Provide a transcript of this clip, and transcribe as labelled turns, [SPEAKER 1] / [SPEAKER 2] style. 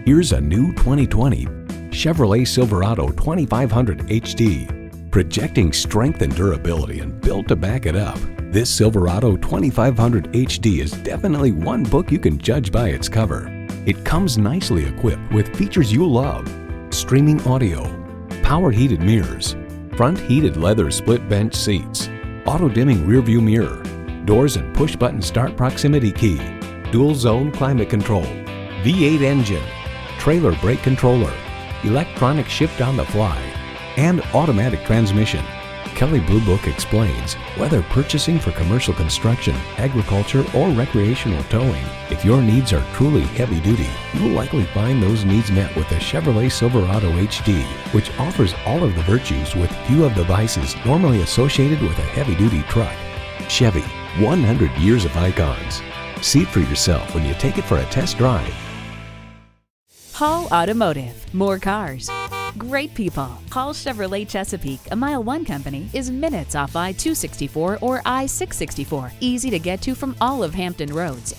[SPEAKER 1] Here's a new 2020 Chevrolet Silverado 2500 HD. Projecting strength and durability and built to back it up, this Silverado 2500 HD is definitely one book you can judge by its cover. It comes nicely equipped with features you love: streaming audio, power heated mirrors, front heated leather split bench seats, auto dimming rear view mirror, doors and push button start proximity key, dual zone climate control, V8 engine, trailer brake controller, electronic shift on the fly, and automatic transmission. Kelley Blue Book explains, whether purchasing for commercial construction, agriculture, or recreational towing, if your needs are truly heavy duty, you'll likely find those needs met with the Chevrolet Silverado HD, which offers all of the virtues with few of the vices normally associated with a heavy duty truck. Chevy, 100 years of icons. See it for yourself when you take it for a test drive.
[SPEAKER 2] Hall Automotive, more cars, great people. Hall Chevrolet Chesapeake, a MileOne company, is minutes off I-264 or I-664. Easy to get to from all of Hampton roads.